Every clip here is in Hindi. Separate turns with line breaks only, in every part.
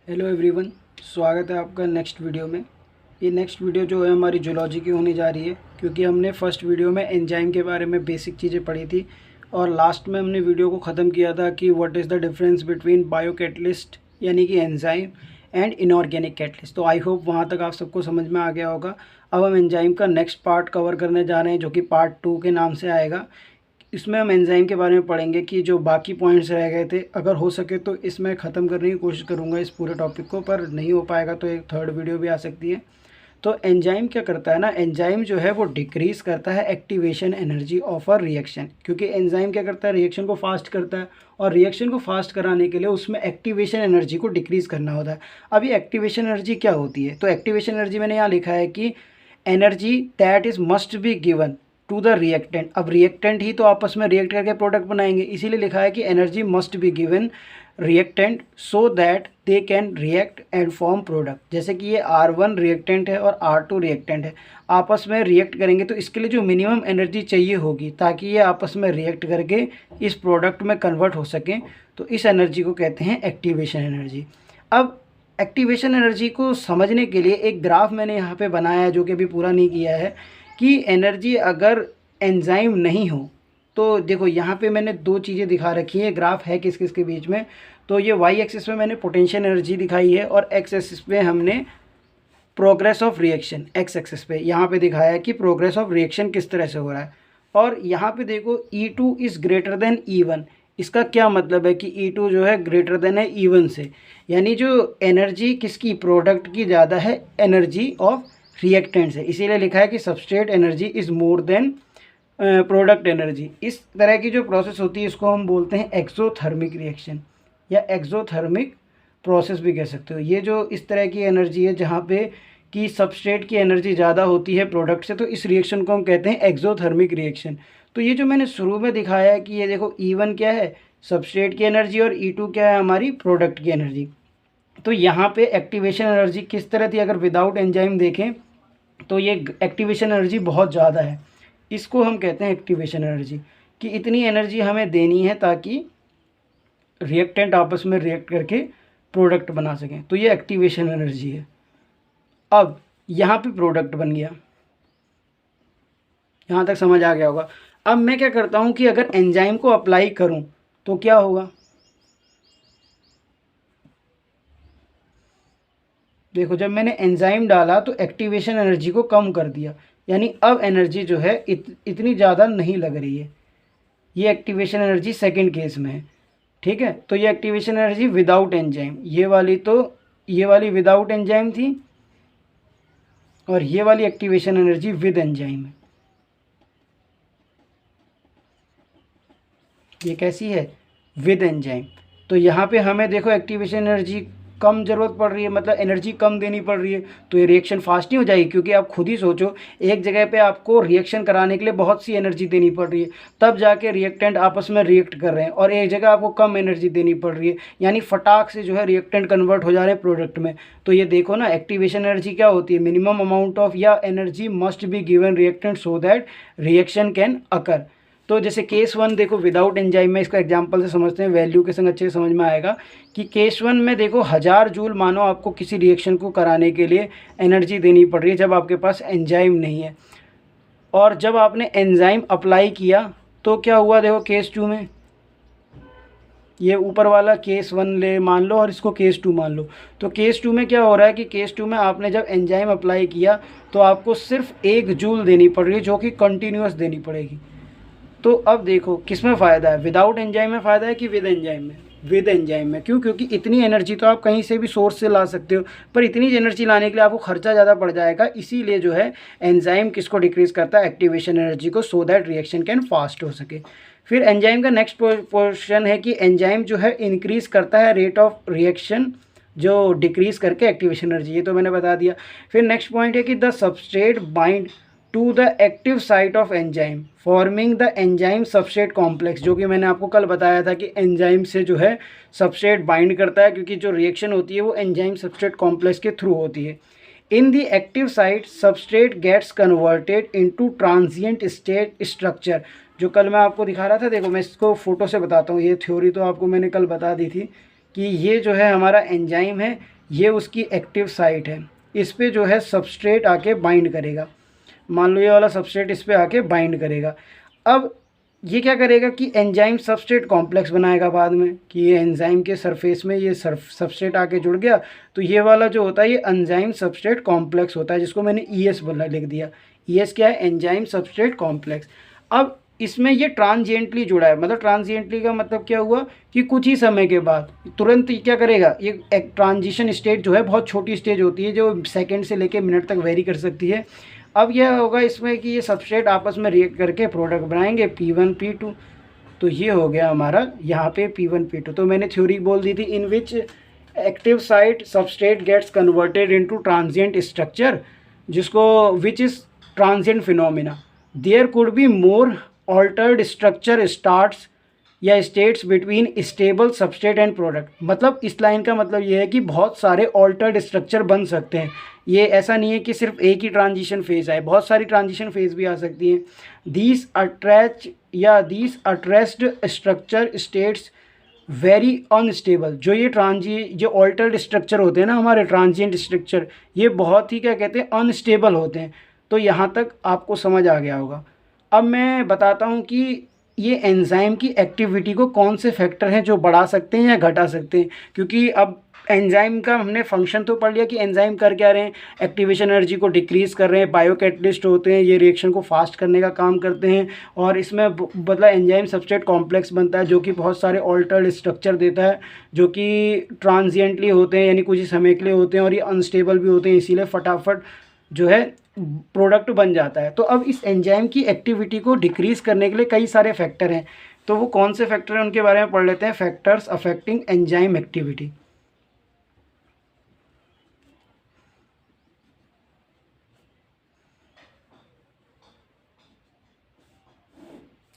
हेलो एवरीवन, स्वागत है आपका नेक्स्ट वीडियो में। ये नेक्स्ट वीडियो जो है हमारी जूलॉजी की होने जा रही है, क्योंकि हमने फर्स्ट वीडियो में एंजाइम के बारे में बेसिक चीज़ें पढ़ी थी और लास्ट में हमने वीडियो को ख़त्म किया था कि what is the difference between bio catalyst यानी कि एंजाइम एंड इनऑर्गेनिक कैटलिस्ट। तो आई होप वहाँ तक आप सबको समझ में आ गया होगा। अब हम एंजाइम का नेक्स्ट पार्ट कवर करने जा रहे हैं, जो कि पार्ट 2 के नाम से आएगा। इसमें हम एंजाइम के बारे में पढ़ेंगे कि जो बाकी पॉइंट्स रह गए थे, अगर हो सके तो इसमें ख़त्म करने की कोशिश करूँगा इस पूरे टॉपिक को, पर नहीं हो पाएगा तो एक थर्ड वीडियो भी आ सकती है। तो एंजाइम क्या करता है ना, एंजाइम जो है वो डिक्रीज़ करता है activation energy of a reaction, क्योंकि एंजाइम क्या करता है, रिएक्शन को फास्ट करता है और रिएक्शन को फास्ट कराने के लिए उसमें एक्टिवेशन एनर्जी को डिक्रीज़ करना होता है। अब ये एक्टिवेशन एनर्जी क्या होती है, तो एक्टिवेशन एनर्जी मैंने यहाँ लिखा है कि energy that is must be given to the reactant. अब रिएक्टेंट ही तो आपस में रिएक्ट करके प्रोडक्ट बनाएंगे, इसीलिए लिखा है कि energy must be given reactant so that they can react and form product. जैसे कि ये R1 रिएक्टेंट है और R2 रिएक्टेंट है, आपस में रिएक्ट करेंगे तो इसके लिए जो मिनिमम एनर्जी चाहिए होगी ताकि ये आपस में रिएक्ट करके इस प्रोडक्ट में कन्वर्ट हो सकें, तो इस एनर्जी को कहते हैं एक्टिवेशन एनर्जी। अब एक्टिवेशन एनर्जी को समझने के लिए एक ग्राफ मैंने यहाँ पे बनाया है, जो कि अभी पूरा नहीं किया है, कि एनर्जी अगर एंजाइम नहीं हो तो देखो यहाँ पे मैंने दो चीज़ें दिखा रखी है, ग्राफ है किस किस के बीच में। तो ये वाई एक्सिस पे मैंने पोटेंशियल एनर्जी दिखाई है और एक्स एक्सिस पे हमने progress of reaction, x axis पे यहाँ पे दिखाया है कि प्रोग्रेस ऑफ रिएक्शन किस तरह से हो रहा है। और यहाँ पे देखो E2 is greater than E1। इसका क्या मतलब है कि E2 जो है ग्रेटर देन है E1 से, यानी जो एनर्जी किसकी, प्रोडक्ट की ज़्यादा है एनर्जी ऑफ रिएक्टेंट से। इसीलिए लिखा है कि substrate energy is more than product energy. इस तरह की जो प्रोसेस होती है इसको हम बोलते हैं एक्सोथर्मिक रिएक्शन या एक्सोथर्मिक प्रोसेस भी कह सकते हो। ये जो इस तरह की एनर्जी है जहाँ पे कि सबस्ट्रेट की एनर्जी ज़्यादा होती है प्रोडक्ट से, तो इस रिएक्शन को हम कहते हैं एक्सोथर्मिक रिएक्शन। तो ये जो मैंने शुरू में दिखाया है कि ये देखो E1 क्या है, सबस्ट्रेट की एनर्जी, और E2 क्या है, हमारी प्रोडक्ट की एनर्जी। तो यहाँ पे एक्टिवेशन एनर्जी किस तरह थी, अगर विदाउट एंजाइम देखें तो ये एक्टिवेशन एनर्जी बहुत ज़्यादा है। इसको हम कहते हैं एक्टिवेशन एनर्जी, कि इतनी एनर्जी हमें देनी है ताकि रिएक्टेंट आपस में रिएक्ट करके प्रोडक्ट बना सकें, तो ये एक्टिवेशन एनर्जी है। अब यहाँ पे प्रोडक्ट बन गया, यहाँ तक समझ आ गया होगा। अब मैं क्या करता हूँ कि अगर एंजाइम को अप्लाई करूँ तो क्या होगा, देखो जब मैंने एंजाइम डाला तो एक्टिवेशन एनर्जी को कम कर दिया, यानी अब एनर्जी जो है इतनी ज़्यादा नहीं लग रही है। ये एक्टिवेशन एनर्जी सेकंड केस में है, ठीक है। तो ये एक्टिवेशन एनर्जी विदाउट एंजाइम, ये वाली विदाउट एंजाइम थी और ये वाली एक्टिवेशन एनर्जी विद एंजाइम है। ये कैसी है, विद एंजाइम। तो यहाँ पे हमें देखो एक्टिवेशन एनर्जी कम ज़रूरत पड़ रही है, मतलब एनर्जी कम देनी पड़ रही है, तो ये रिएक्शन फास्ट नहीं हो जाएगी। क्योंकि आप खुद ही सोचो, एक जगह पे आपको रिएक्शन कराने के लिए बहुत सी एनर्जी देनी पड़ रही है, तब जाके रिएक्टेंट आपस में रिएक्ट कर रहे हैं, और एक जगह आपको कम एनर्जी देनी पड़ रही है, यानी फटाक से जो है रिएक्टेंट कन्वर्ट हो जा रहे हैं प्रोडक्ट में। तो ये देखो ना, एक्टिवेशन एनर्जी क्या होती है, मिनिमम अमाउंट ऑफ या energy must be given reactant so that reaction can occur. तो जैसे केस 1 देखो विदाउट एंजाइम में, इसका एग्जांपल से समझते हैं, वैल्यू के संग अच्छे से समझ में आएगा। कि केस 1 में देखो 1000 जूल मानो आपको किसी रिएक्शन को कराने के लिए एनर्जी देनी पड़ रही है जब आपके पास एंजाइम नहीं है। और जब आपने एंजाइम अप्लाई किया तो क्या हुआ, देखो केस 2 में, ये ऊपर वाला केस 1 ले मान लो और इसको केस 2 मान लो। तो केस 2 में क्या हो रहा है कि केस 2 में आपने जब एंजाइम अप्लाई किया तो आपको सिर्फ 1 जूल देनी पड़ रही है, जो कि कंटिन्यूस देनी पड़ेगी। तो अब देखो किस में फ़ायदा है, विदाउट एंजाइम में फ़ायदा है कि विद एंजाइम में, विद एंजाइम में। क्यों, क्योंकि इतनी एनर्जी तो आप कहीं से भी सोर्स से ला सकते हो, पर इतनी एनर्जी लाने के लिए आपको खर्चा ज़्यादा पड़ जाएगा। इसीलिए जो है एंजाइम किसको डिक्रीज़ करता है, एक्टिवेशन एनर्जी को, so that reaction can fast हो सके। फिर एंजाइम का नेक्स्ट पोर्शन है कि एंजाइम जो है इंक्रीज़ करता है रेट ऑफ रिएक्शन, जो डिक्रीज़ करके एक्टिवेशन एनर्जी, ये तो मैंने बता दिया। फिर नेक्स्ट पॉइंट है कि the substrate bind to the active site of enzyme forming the enzyme substrate complex, जो कि मैंने आपको कल बताया था कि एंजाइम से जो है सबस्ट्रेट बाइंड करता है, क्योंकि जो रिएक्शन होती है वो एंजाइम सबस्ट्रेट कॉम्प्लेक्स के थ्रू होती है। In the active site substrate gets converted into transient state structure, जो कल मैं आपको दिखा रहा था। देखो मैं इसको फोटो से बताता हूँ, ये थ्योरी तो आपको मैंने कल बता दी थी कि ये जो है हमारा एंजाइम है, ये उसकी एक्टिव साइट है, इस पे जो है सबस्ट्रेट आके बाइंड करेगा। मान लो ये वाला सबस्ट्रेट इस पे आके बाइंड करेगा। अब ये क्या करेगा कि एंजाइम सबस्ट्रेट कॉम्प्लेक्स बनाएगा बाद में, कि ये एंजाइम के सरफेस में ये सबस्ट्रेट आके जुड़ गया, तो ये वाला जो होता है ये एंजाइम सबस्ट्रेट कॉम्प्लेक्स होता है, जिसको मैंने ES बोला, लिख दिया। ES क्या है? Enzyme substrate complex. अब इसमें ये ट्रांजिएंटली जुड़ा है, मतलब ट्रांजिएंटली का मतलब क्या हुआ कि कुछ ही समय के बाद तुरंत क्या करेगा, ये एक ट्रांजिशन स्टेट जो है बहुत छोटी स्टेज होती है, जो सेकंड से लेकर मिनट तक वेरी कर सकती है। अब यह होगा इसमें कि ये सबस्ट्रेट आपस में रिएक्ट करके प्रोडक्ट बनाएंगे P1 P2। तो ये हो गया हमारा यहाँ पे P1 P2। तो मैंने थ्योरी बोल दी थी, in which active site substrate gets converted into transient structure, जिसको which is transient phenomena. There could be more altered structure starts या states between stable substrate and product. मतलब इस लाइन का मतलब ये है कि बहुत सारे ऑल्टर्ड स्ट्रक्चर बन सकते हैं। ये ऐसा नहीं है कि सिर्फ एक ही ट्रांजिशन फेज आए, बहुत सारी ट्रांजिशन फेज भी आ सकती हैं। These altered structure states very unstable. जो ये जो ऑल्टर्ड स्ट्रक्चर होते हैं ना हमारे ट्रांजिएंट स्ट्रक्चर, ये बहुत ही क्या कहते हैं, अनस्टेबल होते हैं। तो यहाँ तक आपको समझ आ गया होगा। अब मैं बताता हूँ कि ये एंजाइम की एक्टिविटी को कौन से फैक्टर हैं जो बढ़ा सकते हैं या घटा सकते हैं। क्योंकि अब एंजाइम का हमने फंक्शन तो पढ़ लिया कि एंजाइम कर क्या रहे हैं, एक्टिवेशन एनर्जी को डिक्रीज़ कर रहे हैं, बायोकैटलिस्ट होते हैं, ये रिएक्शन को फास्ट करने का काम करते हैं। और इसमें मतलब एंजाइम सबस्ट्रेट कॉम्प्लेक्स बनता है, जो कि बहुत सारे ऑल्टर्ड स्ट्रक्चर देता है, जो कि ट्रांजिएंटली होते हैं, यानी कुछ ही समय के लिए होते हैं, और ये अनस्टेबल भी होते हैं, इसीलिए फटाफट जो है प्रोडक्ट बन जाता है। तो अब इस एंजाइम की एक्टिविटी को डिक्रीज़ करने के लिए कई सारे फैक्टर हैं। तो वो कौन से फैक्टर हैं उनके बारे में पढ़ लेते हैं। Factors affecting enzyme activity.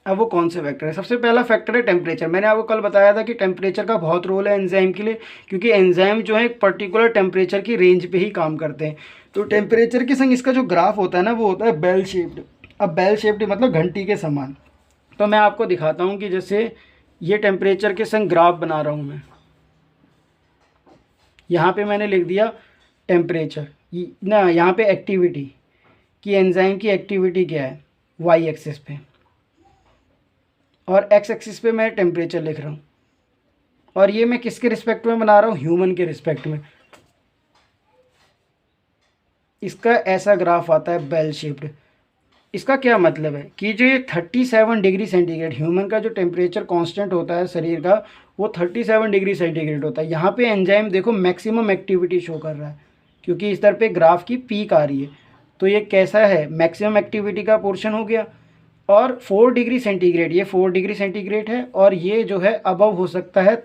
अब वो कौन से फैक्टर है? सबसे पहला फैक्टर है टेम्परेचर। मैंने आपको कल बताया था कि टेम्परेचर का बहुत रोल है एंजाइम के लिए, क्योंकि एंजाइम जो है एक पर्टिकुलर टेम्परेचर की रेंज पे ही काम करते हैं। तो टेम्परेचर के संग इसका जो ग्राफ होता है ना, वो होता है बेल शेप्ड। अब बेल शेप्ड मतलब घंटी के समान। तो मैं आपको दिखाता हूँ कि जैसे ये टेम्परेचर के संग ग्राफ बना रहा हूँ मैं। यहाँ पे मैंने लिख दिया टेम्परेचर ना, यहाँ पे एक्टिविटी, कि एंजाइम की एक्टिविटी क्या है वाई एक्सिस पे, और एक्स एक्सिस पे मैं टेम्परेचर लिख रहा हूँ। और ये मैं किसके रिस्पेक्ट में बना रहा हूँ? ह्यूमन के रिस्पेक्ट में। इसका ऐसा ग्राफ आता है बेल शेप्ड। इसका क्या मतलब है कि जो ये 37 डिग्री सेंटीग्रेड, ह्यूमन का जो टेम्परेचर कांस्टेंट होता है शरीर का, वो 37 डिग्री सेंटीग्रेड होता है। यहाँ पे एंजाइम देखो मैक्सिमम एक्टिविटी शो कर रहा है, क्योंकि इस तरह पे ग्राफ की पीक आ रही है। तो ये कैसा है? मैक्सिमम एक्टिविटी का पोर्शन हो गया। और 4 डिग्री सेंटीग्रेड, ये 4 डिग्री सेंटीग्रेड है, और ये जो है अबव हो सकता है,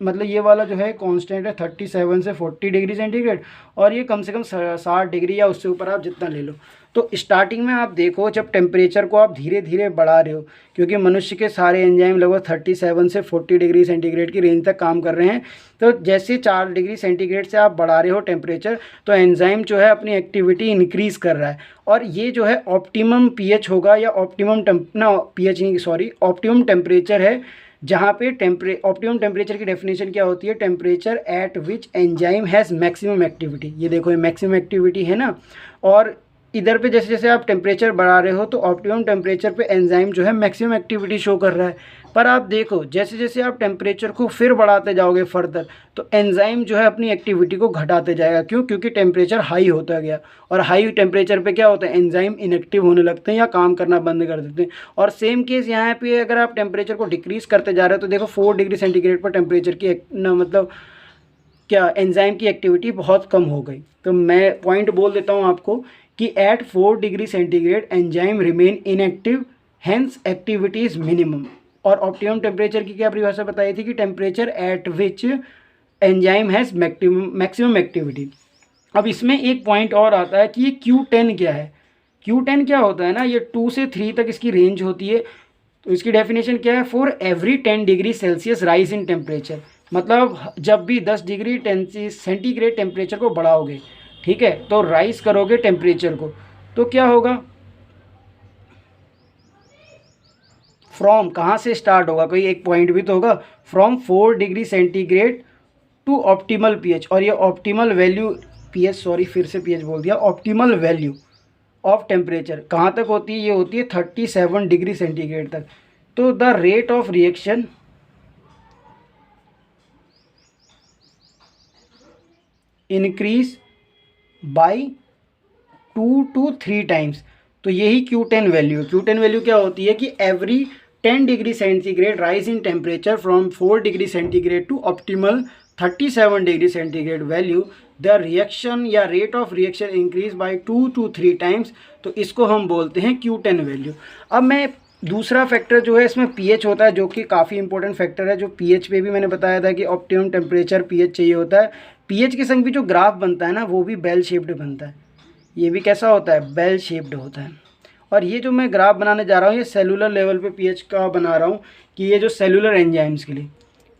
मतलब ये वाला जो है कांस्टेंट है 37 से 40 डिग्री सेंटीग्रेड, और ये कम से कम 60 डिग्री या उससे ऊपर आप जितना ले लो। तो स्टार्टिंग में आप देखो जब टेम्परेचर को आप धीरे धीरे बढ़ा रहे हो, क्योंकि मनुष्य के सारे एंजाइम लगभग 37 से 40 डिग्री सेंटीग्रेड की रेंज तक काम कर रहे हैं। तो जैसे 4 डिग्री सेंटीग्रेड से आप बढ़ा रहे हो टेम्परेचर, तो एंजाइम जो है अपनी एक्टिविटी इंक्रीज़ कर रहा है। और ये जो है ऑप्टिमम पीएच होगा, या ऑप्टिमम पीएच नहीं, सॉरी, ऑप्टिमम टेम्परेचर है, जहाँ पे ऑप्टिमम टेम्परेचर की डेफिनेशन क्या होती है? Temperature at which enzyme has maximum activity. ये देखो ये मैक्सिमम एक्टिविटी है ना। और इधर पे जैसे जैसे आप टेम्परेचर बढ़ा रहे हो, तो ऑप्टिमम टेम्परेचर पे एंजाइम जो है मैक्सिमम एक्टिविटी शो कर रहा है। पर आप देखो जैसे जैसे आप टेम्परेचर को फिर बढ़ाते जाओगे फर्दर, तो एंजाइम जो है अपनी एक्टिविटी को घटाते जाएगा। क्यों? क्योंकि टेम्परेचर हाई होता गया, और हाई टेम्परेचर पे क्या होता है? एंजाइम इनएक्टिव होने लगते हैं या काम करना बंद कर देते हैं। और सेम केस यहाँ पे अगर आप टेम्परेचर को डिक्रीज़ करते जा रहे हो, तो देखो 4 डिग्री सेंटीग्रेड पर टेम्परेचर की मतलब क्या एंजाइम की एक्टिविटी बहुत कम हो गई। तो मैं पॉइंट बोल देता हूँ आपको कि at 4 degree centigrade enzyme remain inactive, hence activity is minimum. और ऑप्टिमम टेम्परेचर की क्या परिभाषा बताई थी? कि temperature at which enzyme has maximum activity. अब इसमें एक पॉइंट और आता है कि ये Q10 क्या है? Q10 क्या होता है ना, ये 2 से 3 तक इसकी रेंज होती है। तो इसकी डेफिनेशन क्या है? For every 10 degree Celsius rise in temperature. मतलब जब भी 10 डिग्री सेंटीग्रेड टेम्परेचर को बढ़ाओगे, ठीक है, तो राइज करोगे टेम्परेचर को, तो क्या होगा? फ्रॉम कहाँ से स्टार्ट होगा? कोई एक पॉइंट भी तो होगा। From 4 degree centigrade to optimal pH, और ये ऑप्टिमल वैल्यू पीएच, सॉरी फिर से पीएच बोल दिया, ऑप्टिमल वैल्यू ऑफ टेम्परेचर कहाँ तक होती है? ये होती है 37 डिग्री सेंटीग्रेड तक। तो the rate of reaction increase by 2 to 3 times. तो यही Q10 वैल्यू, Q10 वैल्यू क्या होती है कि every 10 degree centigrade rise in temperature from 4 degree centigrade to optimal 37 degree centigrade value, the reaction या rate of reaction increase by 2 to 3 times. तो इसको हम बोलते हैं Q10 वैल्यू। अब मैं दूसरा फैक्टर जो है इसमें पीएच होता है, जो कि काफ़ी इंपॉर्टेंट फैक्टर है, जो पीएच पे भी मैंने बताया था कि ऑप्टिमम टेम्परेचर पीएच चाहिए होता है। पीएच के संग भी जो ग्राफ बनता है ना, वो भी बेल शेप्ड बनता है। ये भी कैसा होता है? बेल शेप्ड होता है। और ये जो मैं ग्राफ बनाने जा रहा हूँ, ये सेलुलर लेवल पे पीएच का बना रहा हूँ कि ये जो सेलुलर एंजाइम्स के लिए,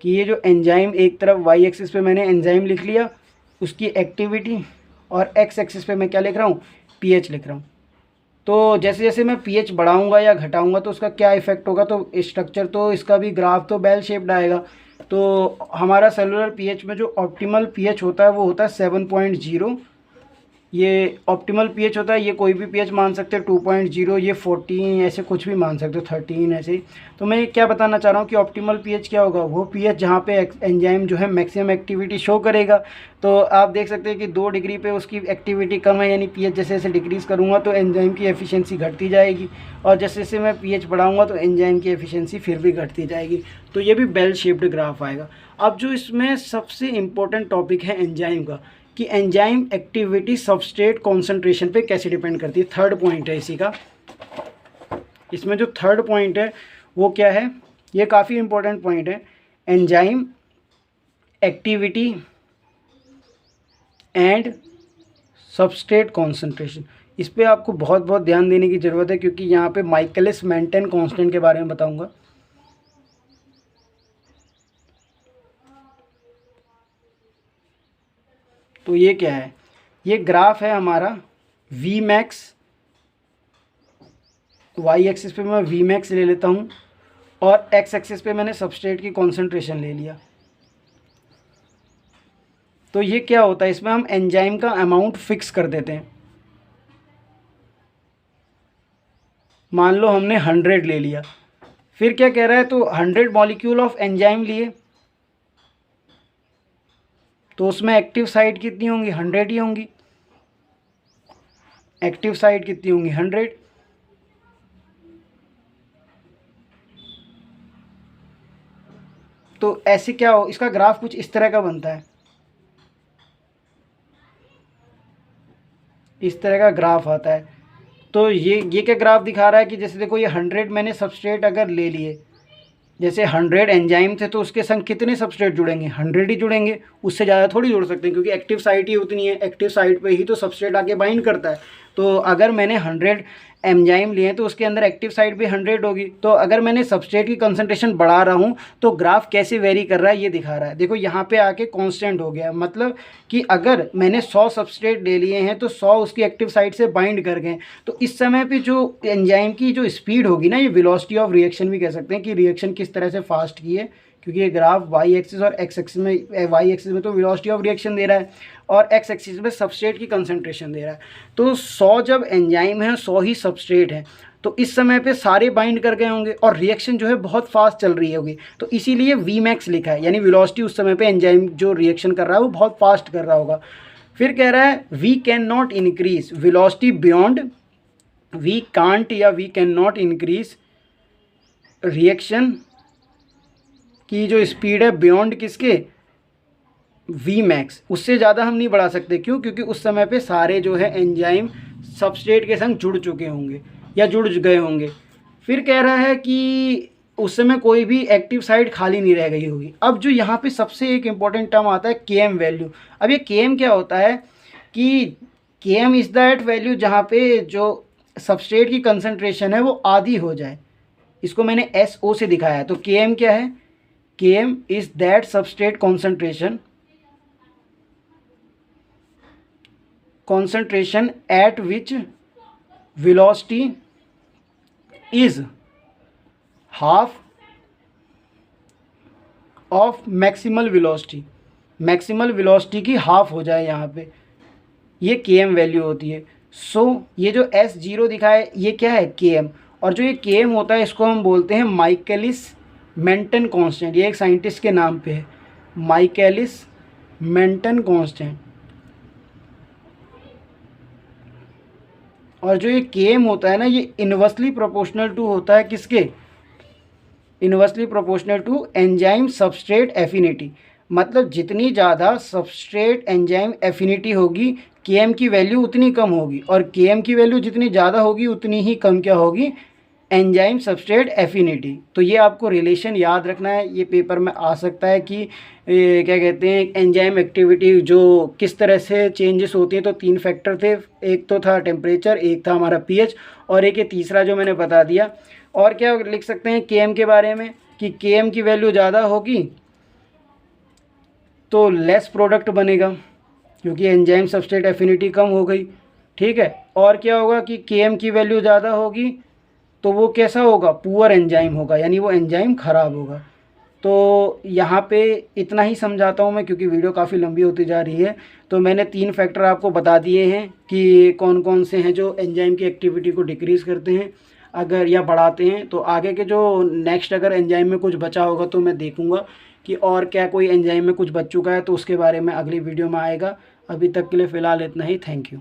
कि ये जो एंजाइम, एक तरफ वाई एक्सिस पे मैंने एंजाइम लिख लिया, उसकी एक्टिविटी, और एक्स एक्सिस पे मैं क्या लिख रहा हूँ? पीएच लिख रहा हूँ। तो जैसे जैसे मैं पीएच बढ़ाऊंगा या घटाऊंगा तो उसका क्या इफेक्ट होगा? तो स्ट्रक्चर तो इसका भी ग्राफ तो बेल शेप्ड आएगा। तो हमारा सेलुलर पीएच में जो ऑप्टिमल पीएच होता है वो होता है 7.0। ये ऑप्टिमल पीएच होता है, ये कोई भी पीएच मान सकते हैं, 2.0, ये 14, ऐसे कुछ भी मान सकते हो, 13 ऐसे ही। तो मैं क्या बताना चाह रहा हूँ कि ऑप्टिमल पीएच क्या होगा? वो पीएच जहाँ पे एंजाइम जो है मैक्सिमम एक्टिविटी शो करेगा। तो आप देख सकते हैं कि 2 डिग्री पे उसकी एक्टिविटी कम है, यानी पीएच जैसे जैसे डिक्रीज़ करूँगा तो एंजाइम की एफिशिएंसी घटती जाएगी, और जैसे जैसे मैं पीएच बढ़ाऊँगा तो एंजाइम की एफिशिएंसी फिर भी घटती जाएगी। तो ये भी बेल शेप्ड ग्राफ आएगा। अब जो इसमें सबसे इम्पोर्टेंट टॉपिक है एंजाइम का, कि एंजाइम एक्टिविटी सबस्ट्रेट कॉन्सेंट्रेशन पे कैसे डिपेंड करती है। थर्ड पॉइंट है इसी का। इसमें जो थर्ड पॉइंट है वो क्या है? ये काफ़ी इंपॉर्टेंट पॉइंट है। Enzyme activity and substrate concentration, इस पे आपको बहुत बहुत ध्यान देने की ज़रूरत है, क्योंकि यहाँ पे माइकलिस मेंटेन कांस्टेंट के बारे में बताऊँगा। तो ये क्या है? ये ग्राफ है हमारा वी मैक्स, वाई एक्सिस पे मैं वी मैक्स ले लेता हूँ, और एक्स एक्सिस पे मैंने सबस्ट्रेट की कॉन्सेंट्रेशन ले लिया। तो ये क्या होता है? इसमें हम एंजाइम का अमाउंट फिक्स कर देते हैं। मान लो हमने 100 ले लिया, फिर क्या कह रहा है? तो 100 मॉलिक्यूल ऑफ एंजाइम लिए, तो उसमें एक्टिव साइट कितनी होंगी? 100 ही होंगी। एक्टिव साइट कितनी होंगी? 100। तो ऐसे क्या हो, इसका ग्राफ कुछ इस तरह का बनता है, इस तरह का ग्राफ आता है। तो ये क्या ग्राफ दिखा रहा है कि जैसे देखो, ये 100 मैंने सबस्ट्रेट अगर ले लिए, जैसे 100 एंजाइम थे तो उसके संग कितने सबस्ट्रेट जुड़ेंगे? 100 ही जुड़ेंगे, उससे ज़्यादा थोड़ी जुड़ सकते हैं, क्योंकि एक्टिव साइट ही उतनी है, एक्टिव साइट पे ही तो सबस्ट्रेट आके बाइंड करता है। तो अगर मैंने 100 एंजाइम लिए तो उसके अंदर एक्टिव साइट भी 100 होगी। तो अगर मैंने सबस्ट्रेट की कंसंट्रेशन बढ़ा रहा हूँ तो ग्राफ कैसे वेरी कर रहा है ये दिखा रहा है। देखो यहाँ पे आके कांस्टेंट हो गया, मतलब कि अगर मैंने 100 सबस्ट्रेट ले लिए हैं तो 100 उसकी एक्टिव साइट से बाइंड कर गए, तो इस समय पे जो एंजाइम की जो स्पीड होगी ना, ये वेलोसिटी ऑफ रिएक्शन भी कह सकते हैं कि रिएक्शन किस तरह से फास्ट की है, क्योंकि ये ग्राफ वाई एक्सिस और एक्स एक्सिस में, वाई एक्सिस में तो वेलोसिटी ऑफ रिएक्शन दे रहा है और एक्स एक्सिस में सबस्ट्रेट की कंसंट्रेशन दे रहा है। तो 100 जब एंजाइम है, 100 ही सबस्ट्रेट है, तो इस समय पे सारे बाइंड कर गए होंगे और रिएक्शन जो है बहुत फास्ट चल रही होगी, तो इसीलिए वी मैक्स लिखा है, यानी वेलोसिटी उस समय पे एंजाइम जो रिएक्शन कर रहा है वो बहुत फास्ट कर रहा होगा। फिर कह रहा है we can not increase velocity beyond, we can't या we can not increase reaction की जो स्पीड है बियॉन्ड किसके? वी मैक्स, उससे ज़्यादा हम नहीं बढ़ा सकते। क्यों? क्योंकि उस समय पे सारे जो है एंजाइम सबस्ट्रेट के संग जुड़ चुके होंगे या जुड़ गए होंगे। फिर कह रहा है कि उस समय कोई भी एक्टिव साइट खाली नहीं रह गई होगी। अब जो यहाँ पे सबसे एक इम्पॉर्टेंट टर्म आता है केएम वैल्यू। अब ये केएम क्या होता है कि केएम इज़ दैट वैल्यू जहाँ पे जो सबस्ट्रेट की कंसंट्रेशन है वो आधी हो जाए। इसको मैंने SO से दिखाया है। तो केएम क्या है? Km is that substrate concentration at which velocity is half of maximal velocity। Maximal velocity की हाफ हो जाए यहाँ पे, ये Km वैल्यू होती है। सो ये जो S0 दिखा है ये क्या है, Km। और जो ये Km होता है इसको हम बोलते हैं माइकलिस मेंटन कांस्टेंट। ये एक साइंटिस्ट के नाम पे है, माइकलिस मेंटन कांस्टेंट। और जो ये Km होता है ना, ये इन्वर्सली प्रोपोर्शनल टू होता है किसके, inversely proportional to enzyme substrate affinity. मतलब जितनी ज़्यादा सबस्ट्रेट एंजाइम एफिनिटी होगी Km की वैल्यू उतनी कम होगी, और Km की वैल्यू जितनी ज़्यादा होगी उतनी ही कम क्या होगी, एंजाइम सबस्ट्रेट एफिनिटी। तो ये आपको रिलेशन याद रखना है, ये पेपर में आ सकता है कि क्या कहते हैं एंजाइम एक्टिविटी जो किस तरह से चेंजेस होती हैं। तो 3 फैक्टर थे, एक तो था टेम्परेचर, एक था हमारा pH, और एक ये तीसरा जो मैंने बता दिया। और क्या लिख सकते हैं Km के बारे में कि Km की वैल्यू ज़्यादा होगी तो लेस प्रोडक्ट बनेगा, क्योंकि एंजाइम सबस्ट्रेट एफिनिटी कम हो गई, ठीक है। और क्या होगा कि Km की वैल्यू ज़्यादा होगी तो वो कैसा होगा, पुअर एंजाइम होगा, यानी वो एंजाइम ख़राब होगा। तो यहाँ पे इतना ही समझाता हूँ मैं, क्योंकि वीडियो काफ़ी लंबी होती जा रही है। तो मैंने 3 फैक्टर आपको बता दिए हैं कि कौन कौन से हैं जो एंजाइम की एक्टिविटी को डिक्रीज़ करते हैं अगर या बढ़ाते हैं। तो आगे के जो नेक्स्ट अगर एंजाइम में कुछ बचा होगा तो मैं देखूँगा कि और क्या कोई एंजाइम में कुछ बच चुका है, तो उसके बारे में अगली वीडियो में आएगा। अभी तक के लिए फ़िलहाल इतना ही। Thank you.